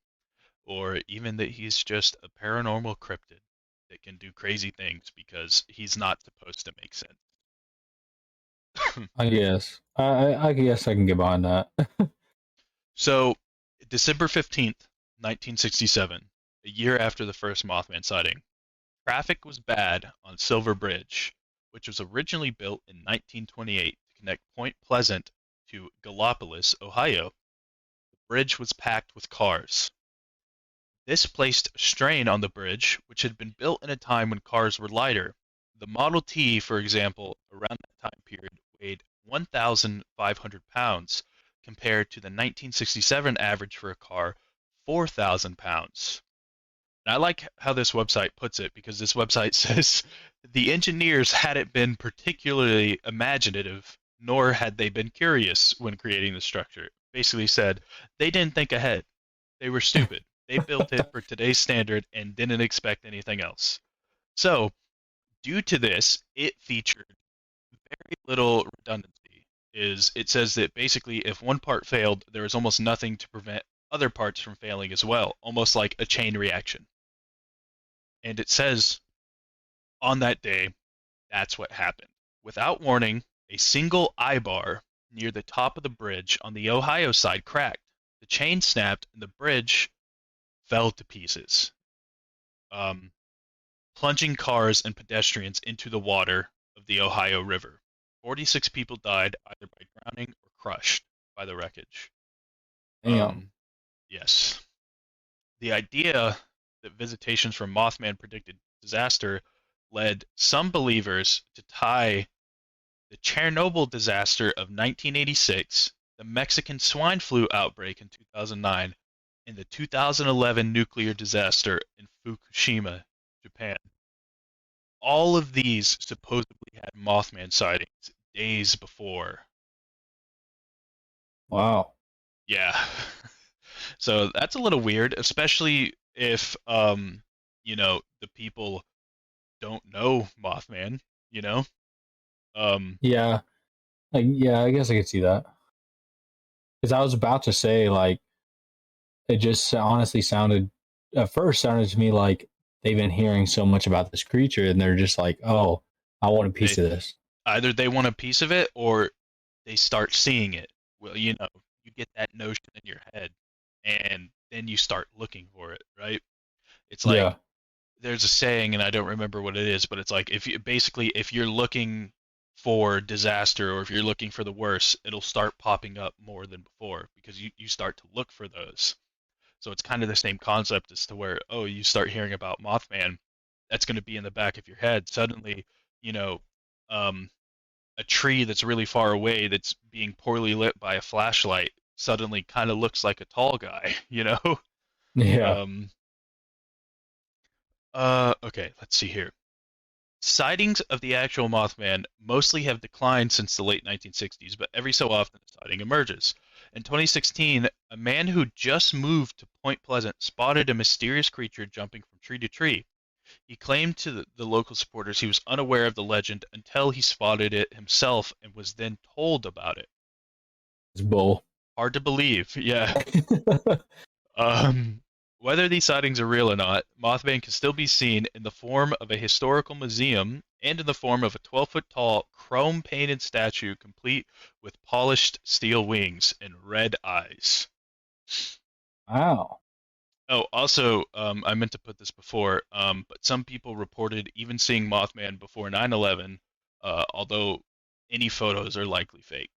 or even that he's just a paranormal cryptid that can do crazy things because he's not supposed to make sense. I guess. I guess I can get behind that. So, December 15th, 1967, a year after the first Mothman sighting, traffic was bad on Silver Bridge, which was originally built in 1928 to connect Point Pleasant to Gallipolis, Ohio. The bridge was packed with cars. This placed a strain on the bridge, which had been built in a time when cars were lighter. The Model T, for example, around that time period weighed 1,500 pounds, compared to the 1967 average for a car, 4,000 pounds. And I like how this website puts it, because this website says the engineers hadn't been particularly imaginative, nor had they been curious when creating the structure. Basically said they didn't think ahead. They were stupid. They built it for today's standard and didn't expect anything else. So, due to this, it featured very little redundancy. Is it says that basically if one part failed, there was almost nothing to prevent other parts from failing as well, almost like a chain reaction. And it says on that day, that's what happened. Without warning, a single eye bar near the top of the bridge on the Ohio side cracked. The chain snapped and the bridge fell to pieces, um, plunging cars and pedestrians into the water of the Ohio River. 46 people died either by drowning or crushed by the wreckage. Damn. Yes. The idea that visitations from Mothman predicted disaster led some believers to tie the Chernobyl disaster of 1986, the Mexican swine flu outbreak in 2009, and the 2011 nuclear disaster in Fukushima, Japan. All of these supposedly had Mothman sightings days before. Wow. Yeah. So that's a little weird, especially if the people don't know Mothman, you know? Um Yeah. Like, yeah, I guess I could see that. Because I was about to say, like, it just honestly sounded, at first, sounded to me like they've been hearing so much about this creature and they're just like, oh, I want a piece they of this. either they want a piece of it or they start seeing it. Well, you get that notion in your head and then you start looking for it, right? It's like Yeah. there's a saying and I don't remember what it is, but it's like if you're looking for disaster or if you're looking for the worst, it'll start popping up more than before because you start to look for those. So it's kind of the same concept as to where, oh, you start hearing about Mothman, that's going to be in the back of your head. Suddenly, you know, um, a tree that's really far away that's being poorly lit by a flashlight suddenly kind of looks like a tall guy, you know? Yeah. Um, okay, let's see here. Sightings of the actual Mothman mostly have declined since the late 1960s, but every so often a sighting emerges. In 2016, a man who just moved to Point Pleasant spotted a mysterious creature jumping from tree to tree. He claimed to the local supporters he was unaware of the legend until he spotted it himself and was then told about it. It's bull. Hard to believe, yeah. Um, Whether these sightings are real or not, Mothman can still be seen in the form of a historical museum and in the form of a 12-foot tall, chrome painted statue complete with polished steel wings and red eyes. Wow. Oh, also, I meant to put this before, but some people reported even seeing Mothman before 9/11, although any photos are likely faked.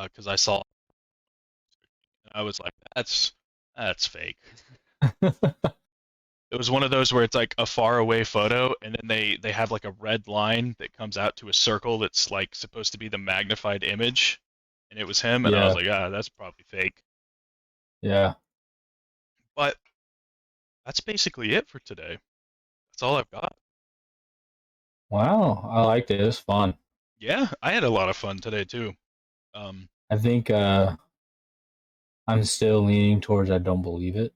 Because I saw, I was like, that's fake. It was one of those where it's like a far away photo, and then they have like a red line that comes out to a circle that's like supposed to be the magnified image, and it was him, and I was Yeah. like, ah, that's probably fake. Yeah. But that's basically it for today. That's all I've got. Wow. I liked it. It was fun. Yeah, I had a lot of fun today too. Um, I think I'm still leaning towards I don't believe it.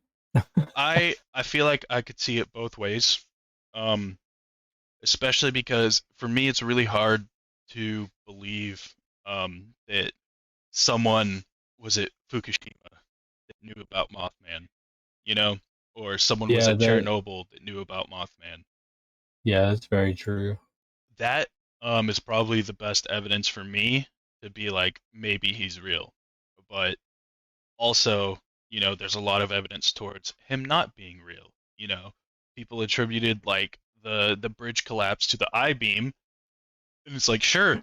I feel like I could see it both ways. Um, Especially because for me it's really hard to believe that someone was at Fukushima that knew about Mothman, you know, or someone was Yeah, at that Chernobyl that knew about Mothman. yeah, that's very true. That is probably the best evidence for me to be like maybe he's real. But also, there's a lot of evidence towards him not being real. People attributed like the bridge collapse to the I-beam, and it's like sure,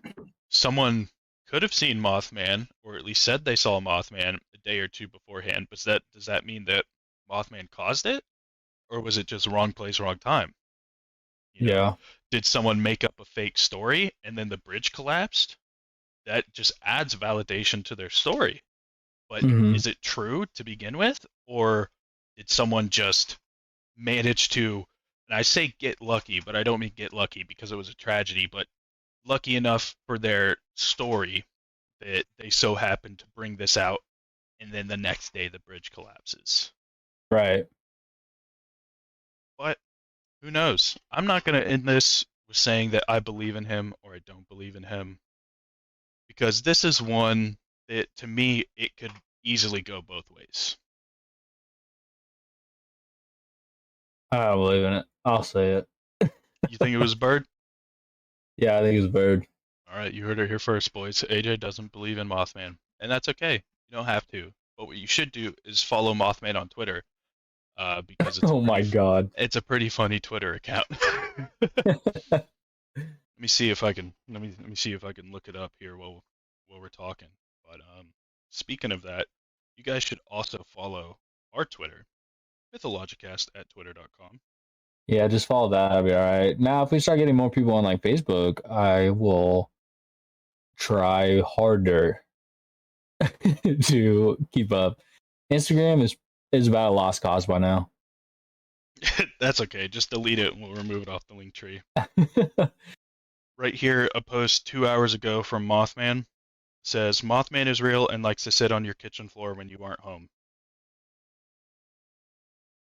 someone could have seen Mothman, or at least said they saw Mothman a day or two beforehand, but does that mean that Mothman caused it? Or was it just wrong place, wrong time? You know, Yeah. did someone make up a fake story and then the bridge collapsed? That just adds validation to their story. But Hmm. is it true to begin with? Or did someone just manage to, and I say get lucky, but I don't mean get lucky because it was a tragedy, but lucky enough for their story that they so happened to bring this out, and then the next day the bridge collapses. Right. But who knows? I'm not going to end this with saying that I believe in him or I don't believe in him because this is one that to me it could easily go both ways. I don't believe in it. I'll say it. You think it was a bird? Yeah, I think it's a bird. All right, you heard it here first, boys. AJ doesn't believe in Mothman, and that's okay. You don't have to. But what you should do is follow Mothman on Twitter, because Oh my god. it's a pretty funny Twitter account. Let me see if I can let me see if I can look it up here while we're talking. But speaking of that, you guys should also follow our Twitter, mythologicast at twitter.com. Yeah, just follow that. I'll be all right. Now, if we start getting more people on like Facebook, I will try harder to keep up. Instagram is about a lost cause by now. That's okay. Just delete it and we'll remove it off the link tree. Right here, a post 2 hours ago from Mothman says Mothman is real and likes to sit on your kitchen floor when you aren't home.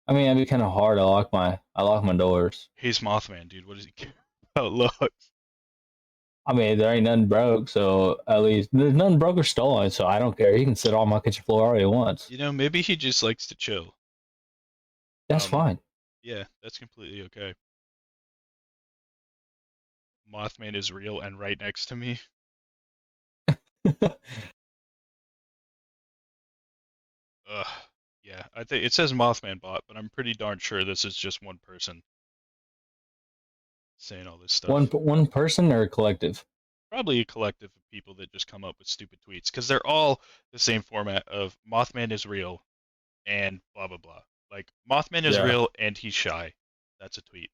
I mean, it'd be kind of hard. I lock my doors. He's Mothman, dude. What does he care about looks? I mean, there ain't nothing broke, so at least there's nothing broke or stolen, so I don't care. He can sit on my kitchen floor all he wants. Maybe he just likes to chill. That's Um, fine. yeah, that's completely okay. Mothman is real and right next to me. Ugh. Yeah, I think it says Mothman bot, but I'm pretty darn sure this is just one person saying all this one stuff. one person or a collective? Probably a collective of people that just come up with stupid tweets because they're all the same format of Mothman is real and blah blah blah. Like Mothman is Yeah. real and he's shy. That's a tweet.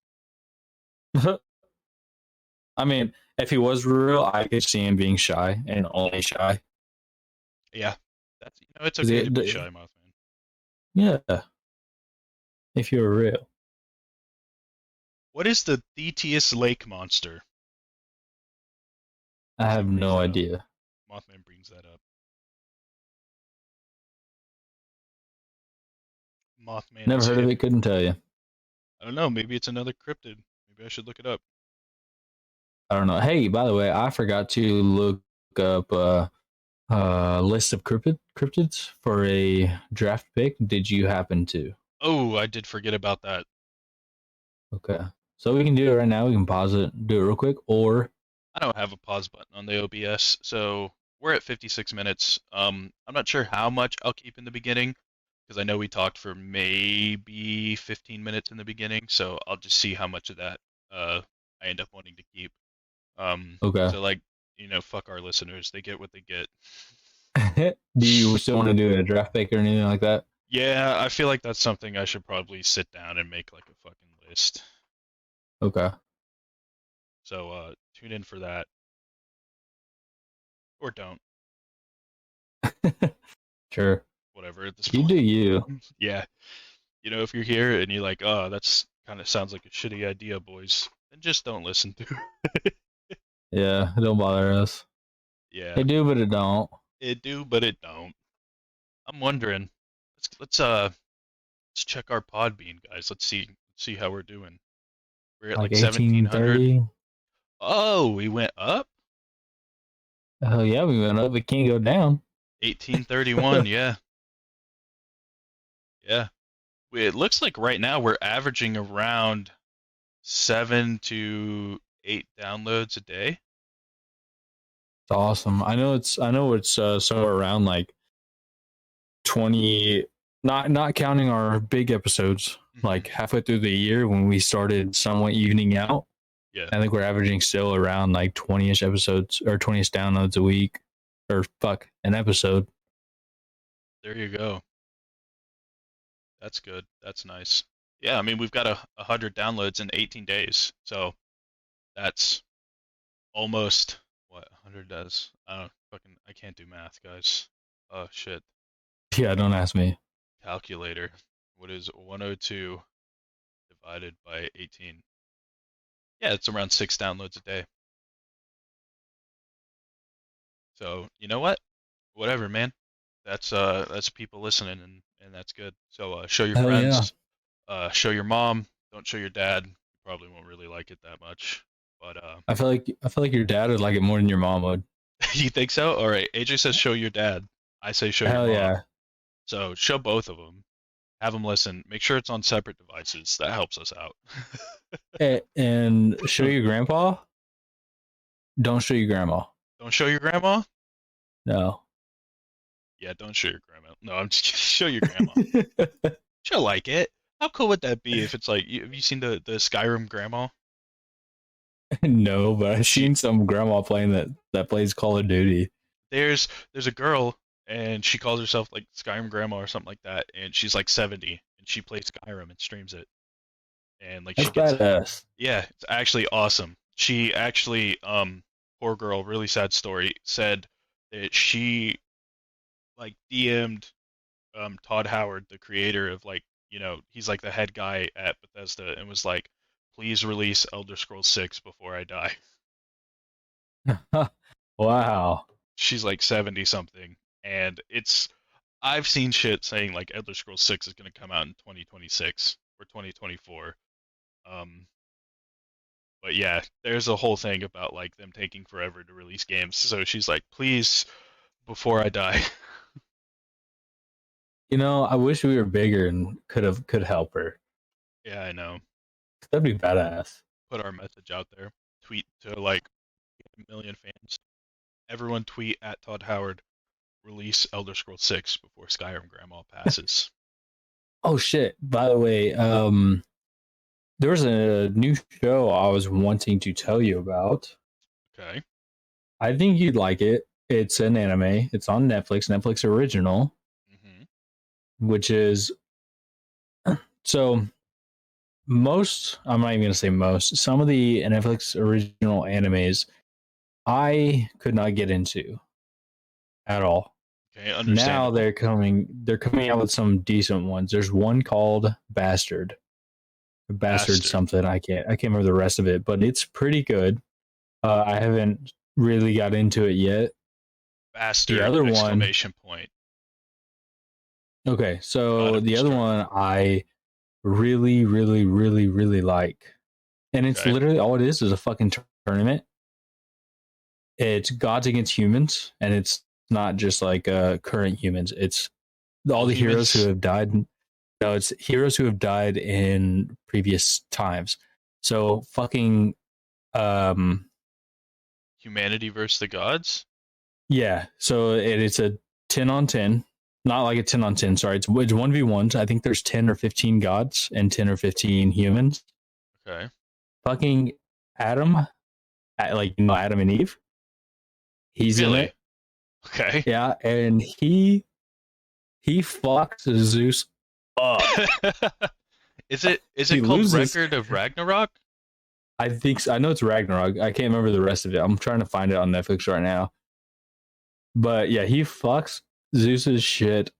I mean, if he was real, I could see him being shy and only shy. Yeah, that's it's 'Cause okay to be shy, Mothman. yeah, if you were real. What is the Thetis lake monster? I As he have brings no that up. idea. Mothman brings that up. Mothman Never is heard of hidden. it, couldn't tell you. I don't know. Maybe it's another cryptid. Maybe I should look it up. I don't know. Hey, by the way, I forgot to look up list of cryptids for a draft pick. Did you happen to? Oh, I did forget about that. Okay. So we can do it right now. We can pause it, do it real quick, or I don't have a pause button on the OBS, so we're at 56 minutes. I'm not sure how much I'll keep in the beginning because I know we talked for maybe 15 minutes in the beginning, so I'll just see how much of that I end up wanting to keep. okay. So like, fuck our listeners. They get what they get. Do you still want to do a draft pick or anything like that? Yeah, I feel like that's something I should probably sit down and make like a fucking list. Okay. So tune in for that or don't. Sure. Whatever at this You do point. you. Yeah. If you're here and you're like, "Oh, that's kind of sounds like a shitty idea, boys." Then just don't listen to it. Yeah, don't bother us. Yeah. It do, but it don't. It do, but it don't. I'm wondering. Let's Let's check our Podbean, guys. Let's see how we're doing. We're at Like like 1700. 1830. Oh, we went up. Oh yeah, we went up. We can't go down. 1831. Yeah, yeah. It looks like right now we're averaging around 7 to 8 downloads a day. It's awesome. I know it's somewhere around like 20, not counting our big episodes, Hmm. like halfway through the year when we started somewhat evening out. Yeah, I think we're averaging still around like 20ish episodes or 20ish downloads a week, or fuck, an episode. there you go. That's good. That's nice. Yeah, I mean we've got 100 downloads in 18 days, so that's almost what 100 does. I don't fucking I can't do math, guys. Oh shit. Yeah, don't ask me. Calculator. What is 102 divided by 18? Yeah, it's around 6 downloads a day. So, you know what? Whatever, man. That's people listening and that's good. So, show your Hell yeah. friends, show your mom, don't show your dad. You probably won't really like it that much. But I feel like your dad would like it more than your mom would. you think so? All right. AJ says show your dad. I say show your Hell mom. yeah. So, show both of them. Have them listen. Make sure it's on separate devices. That helps us out. And show your grandpa. Don't show your grandma. Don't show your grandma? No. Yeah, don't show your grandma. No, I'm just kidding. Show your grandma. She'll like it. How cool would that be if it's like, have you seen the Skyrim grandma? No, but I've She seen some grandma playing that plays Call of Duty. there's a girl and she calls herself like Skyrim grandma or something like that, and she's like 70 and she plays Skyrim and streams it, and like That's she gets, badass. yeah, it's actually awesome. She actually, poor girl, really sad story, said that she like DM'd Todd Howard, the creator of like, he's like the head guy at Bethesda, and was like, please release Elder Scrolls 6 before I die. Wow. She's like 70 something, and I've seen shit saying like Elder Scrolls 6 is going to come out in 2026 or 2024. Um, but yeah, there's a whole thing about like them taking forever to release games. So she's like, please, before I die. I wish we were bigger and could help her. Yeah, I know. That'd be badass. Put our message out there. Tweet to like a million fans. Everyone tweet at Todd Howard. Release Elder Scrolls 6 before Skyrim Grandma passes. Oh shit. By the way, there was a new show I was wanting to tell you about. Okay. I think you'd like it. It's an anime. It's on Netflix original, Hmm. which is so most, I'm not even going to say most, some of the Netflix original animes I could not get into at all. Okay, Now understandable. they're coming out with some decent ones. There's one called Bastard Bastard. something. I can't remember the rest of it, but it's pretty good. I haven't really got into it yet. The Bastard! other one, Exclamation point. okay, Got so it. the other Start. one I really, really, really, really like, and it's Okay. literally all it is a fucking tournament. It's gods against humans, and it's not just like current humans. It's all All the heroes who humans. have died. No, it's heroes who have died in previous times. So fucking Humanity versus the gods. yeah. So it's a 10 on 10, not like a 10 on 10. Sorry, it's 1v1s. I think there's 10 or 15 gods and 10 or 15 humans. Okay. Fucking Adam, like Adam and Eve. He's in Really? it. Okay. Yeah, and he fucks Zeus up. Is it He called loses. Record of Ragnarok? I think so. I know it's Ragnarok. I can't remember the rest of it. I'm trying to find it on Netflix right now. But yeah, he fucks Zeus's shit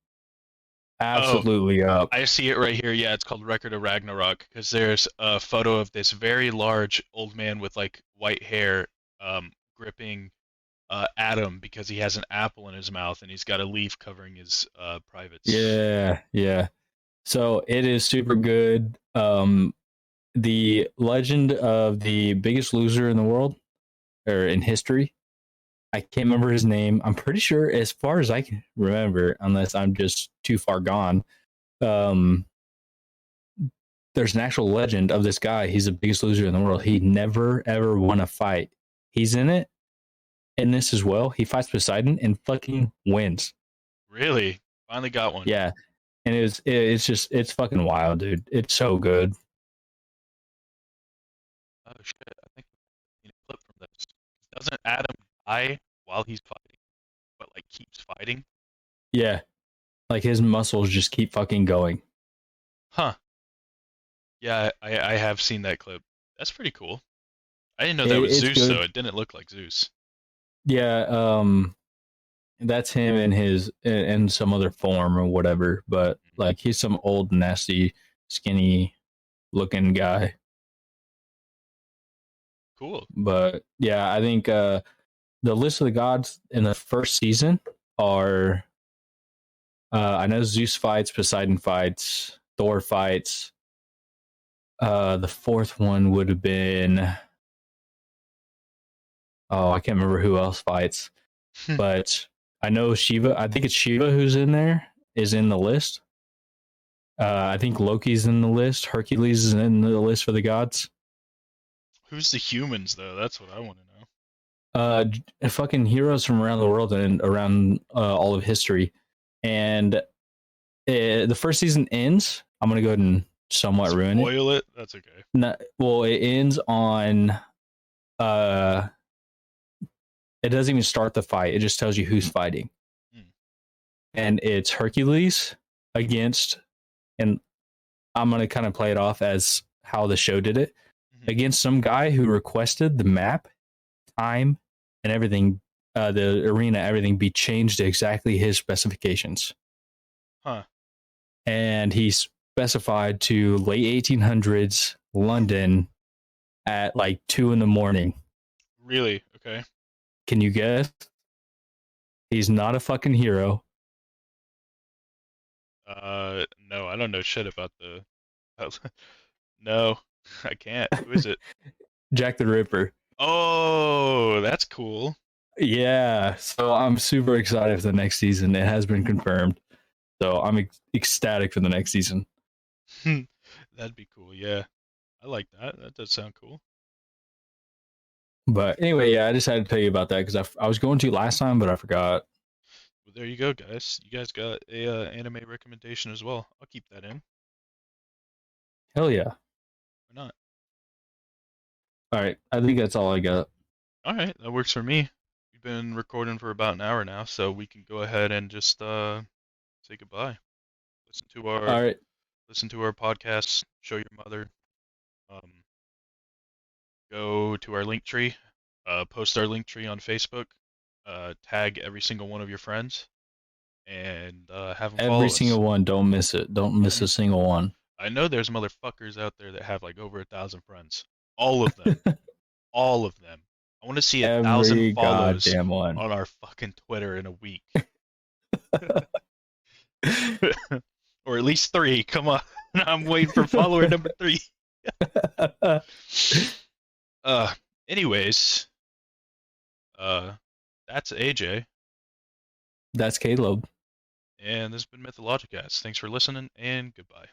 Oh, absolutely up. I see it right here. Yeah, it's called Record of Ragnarok because there's a photo of this very large old man with like white hair, gripping Adam because he has an apple in his mouth and he's got a leaf covering his privates. Yeah, yeah. So it is super good. The legend of the biggest loser in the world or in history. I can't remember his name. I'm pretty sure, as far as I can remember, unless I'm just too far gone. Um, there's an actual legend of this guy. He's the biggest loser in the world. He never ever won a fight. He's in this as well. He fights Poseidon and fucking wins. Really? Finally got one. Yeah, and it's just it's fucking wild, dude. It's so good. Oh shit! I think I've seen a clip from this. Doesn't Adam die while he's fighting, but like keeps fighting? Yeah, like his muscles just keep fucking going. Huh? Yeah, I have seen that clip. That's pretty cool. I didn't know that was It's Zeus though. good. It didn't look like Zeus. Yeah, that's him in his in some other form or whatever. But Mm, like he's some old, nasty, skinny looking guy. cool. But yeah, I think the list of the gods in the first season are I know Zeus fights, Poseidon fights, Thor fights. The fourth one would have been oh I can't remember who else fights, but I know Shiva. I think it's Shiva who's in there is in the list. I think Loki's in the list. Hercules is in the list for the gods. Who's the humans though? That's what I want to know. Fucking heroes from around the world and around all of history. And the first season ends. I'm gonna go ahead and somewhat ruin it. Spoil it? That's okay. Not, well, it ends on. Uh, it doesn't even start the fight. It just tells you who's fighting, Hmm. and it's Hercules against. And I'm gonna kind of play it off as how the show did it Mhm. against some guy who requested the map, time, and everything, the arena, everything be changed to exactly his specifications. Huh. And he specified to late 1800s London at like 2 in the morning. Really? Okay. Can you guess? He's not a fucking hero. No, I don't know shit about the. No, I can't. Who is it? Jack the Ripper. Oh, that's cool. Yeah, so I'm super excited for the next season. It has been confirmed. So I'm ecstatic for the next season. That'd be cool. Yeah, I like that. That does sound cool. But anyway, yeah, I just had to tell you about that because I was going to last time, but I forgot. Well, there you go, guys. You guys got a anime recommendation as well. I'll keep that in. Hell yeah. Why not? All right. I think that's all I got. All right, that works for me. We've been recording for about an hour now, so we can go ahead and just say goodbye. Listen to our All right. listen to our podcast. Show your mother. Um, go to our link tree. Post our link tree on Facebook. Tag every single one of your friends, and have them Every follow us. single one. Don't miss it. Don't miss Hmm. a single one. I know there's motherfuckers out there that have like over 1,000 friends. All of them. All of them. I want to see 1,000 Every follows goddamn one. on our fucking Twitter in a week. Or at least three. Come on. I'm waiting for follower number three. Uh, anyways, uh, that's AJ, That's Caleb. and this has been Mythologicast. Thanks for listening, and goodbye.